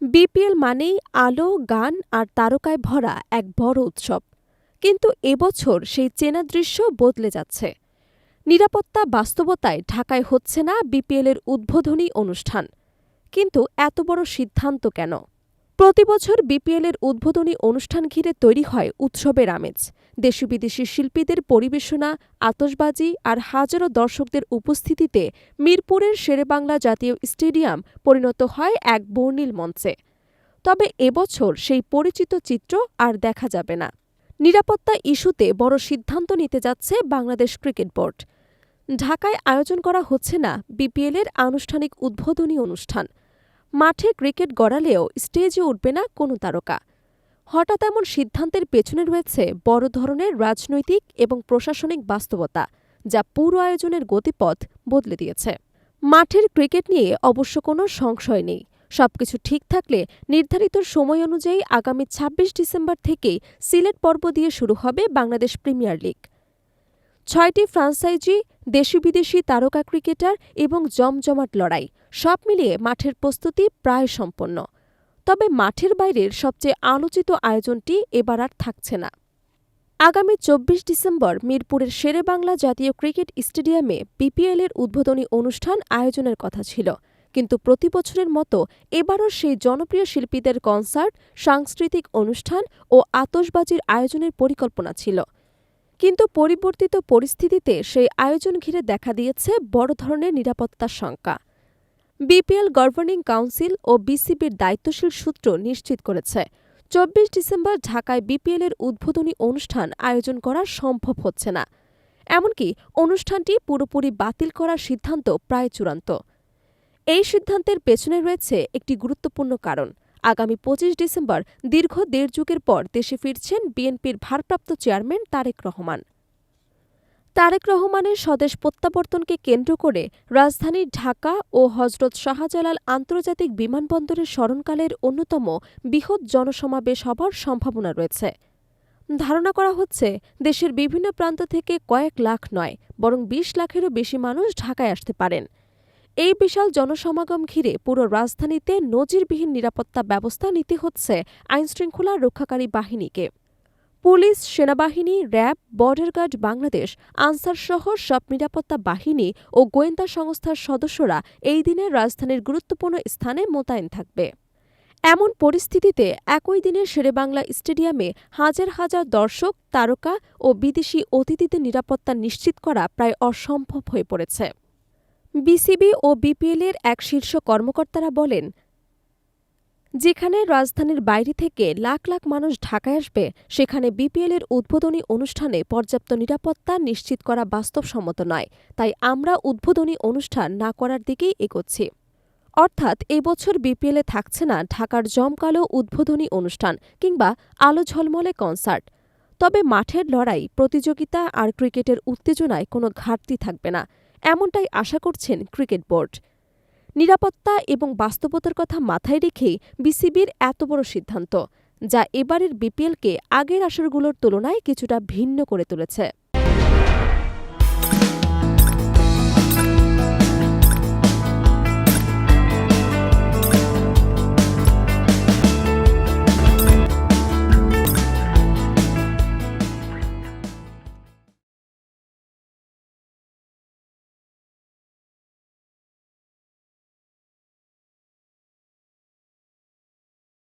BPL মানেই আলো, গান আর তারকায় ভরা এক বড় উৎসব। কিন্তু এবছর সেই চেনা দৃশ্য বদলে যাচ্ছে। নিরাপত্তা বাস্তবতায় ঢাকায় হচ্ছে না বিপিএলের উদ্বোধনী অনুষ্ঠান। কিন্তু এত বড় সিদ্ধান্ত কেন? প্রতিবছর বিপিএলের উদ্বোধনী অনুষ্ঠান ঘিরে তৈরি হয় উৎসবের আমেজ। দেশি বিদেশি শিল্পীদের পরিবেশনা, আতশবাজি আর হাজারো দর্শকদের উপস্থিতিতে মিরপুরের শেরেবাংলা জাতীয় স্টেডিয়াম পরিণত হয় এক বর্ণিল মঞ্চে। তবে এবছর সেই পরিচিত চিত্র আর দেখা যাবে না। নিরাপত্তা ইস্যুতে বড় সিদ্ধান্ত নিতে যাচ্ছে বাংলাদেশ ক্রিকেট বোর্ড। ঢাকায় আয়োজন করা হচ্ছে না বিপিএলের আনুষ্ঠানিক উদ্বোধনী অনুষ্ঠান। মাঠে ক্রিকেট গড়ালেও স্টেজে উঠবে না কোনো তারকা। হঠাৎ এমন সিদ্ধান্তের পেছনে রয়েছে বড় ধরনের রাজনৈতিক এবং প্রশাসনিক বাস্তবতা, যা পুরো আয়োজনের গতিপথ বদলে দিয়েছে। মাঠের ক্রিকেট নিয়ে অবশ্য কোনো সংশয় নেই। সবকিছু ঠিক থাকলে নির্ধারিত সময় অনুযায়ী আগামী ২৬ ডিসেম্বর থেকেই সিলেট পর্ব দিয়ে শুরু হবে বাংলাদেশ প্রিমিয়ার লিগ। ৬টি ফ্রাঞ্চাইজি, দেশি বিদেশি তারকা ক্রিকেটার এবং জমজমাট লড়াই, সব মিলিয়ে মাঠের প্রস্তুতি প্রায় সম্পন্ন। তবে মাঠের বাইরের সবচেয়ে আলোচিত আয়োজনটি এবার আর থাকছে না। আগামী ২৪ ডিসেম্বর মিরপুরের শেরেবাংলা জাতীয় ক্রিকেট স্টেডিয়ামে বিপিএলের উদ্বোধনী অনুষ্ঠান আয়োজনের কথা ছিল। কিন্তু প্রতি বছরের মতো এবারও সেই জনপ্রিয় শিল্পীদের কনসার্ট, সাংস্কৃতিক অনুষ্ঠান ও আতশবাজির আয়োজনের পরিকল্পনা ছিল। কিন্তু পরিবর্তিত পরিস্থিতিতে সেই আয়োজন ঘিরে দেখা দিয়েছে বড় ধরনের নিরাপত্তার শঙ্কা। বিপিএল গভর্নিং কাউন্সিল ও বিসিবির দায়িত্বশীল সূত্র নিশ্চিত করেছে, ২৪ ডিসেম্বর ঢাকায় বিপিএলের উদ্বোধনী অনুষ্ঠান আয়োজন করা সম্ভব হচ্ছে না। এমনকি অনুষ্ঠানটি পুরোপুরি বাতিল করার সিদ্ধান্ত প্রায় চূড়ান্ত। এই সিদ্ধান্তের পেছনে রয়েছে একটি গুরুত্বপূর্ণ কারণ। আগামী ২৫ ডিসেম্বর দীর্ঘ দেড় যুগের পর দেশে ফিরছেন বিএনপির ভারপ্রাপ্ত চেয়ারম্যান তারেক রহমান। তারেক রহমানের স্বদেশ প্রত্যাবর্তনকে কেন্দ্র করে রাজধানী ঢাকা ও হজরত শাহজালাল আন্তর্জাতিক বিমানবন্দরের স্মরণকালের অন্যতম বৃহৎ জনসমাবেশ হবার সম্ভাবনা রয়েছে। ধারণা করা হচ্ছে, দেশের বিভিন্ন প্রান্ত থেকে কয়েক লাখ নয়, বরং ২০ লাখেরও বেশি মানুষ ঢাকায় আসতে পারেন। এই বিশাল জনসমাগম ঘিরে পুরো রাজধানীতে নজিরবিহীন নিরাপত্তা ব্যবস্থা নিতে হচ্ছে আইনশৃঙ্খলা রক্ষাকারী বাহিনীকে। পুলিশ, সেনাবাহিনী, র্যাব, বর্ডার গার্ড বাংলাদেশ, আনসারসহ সব নিরাপত্তা বাহিনী ও গোয়েন্দা সংস্থার সদস্যরা এই দিনে রাজধানীর গুরুত্বপূর্ণ স্থানে মোতায়েন থাকবে। এমন পরিস্থিতিতে একই দিনে শেরেবাংলা স্টেডিয়ামে হাজার হাজার দর্শক, তারকা ও বিদেশি অতিথিদের নিরাপত্তা নিশ্চিত করা প্রায় অসম্ভব হয়ে পড়েছে। বিসিবি ও বিপিএলের এক শীর্ষ কর্মকর্তারা বলেন, যেখানে রাজধানীর বাইরে থেকে লাখ লাখ মানুষ ঢাকায় আসবে, সেখানে বিপিএলের উদ্বোধনী অনুষ্ঠানে পর্যাপ্ত নিরাপত্তা নিশ্চিত করা বাস্তবসম্মত নয়। তাই আমরা উদ্বোধনী অনুষ্ঠান না করার দিকেই এগোচ্ছি। অর্থাৎ এবছর বিপিএলে থাকছে না ঢাকার জমকালো উদ্বোধনী অনুষ্ঠান কিংবা আলো ঝলমলে কনসার্ট। তবে মাঠের লড়াই, প্রতিযোগিতা আর ক্রিকেটের উত্তেজনায় কোনো ঘাটতি থাকবে না, এমনটাই আশা করছেন ক্রিকেট বোর্ড। নিরাপত্তা এবং বাস্তবতার কথা মাথায় রেখেই বিসিবির এত বড় সিদ্ধান্ত, যা এবারের বিপিএলকে আগের আসরগুলোর তুলনায় কিছুটা ভিন্ন করে তুলেছে।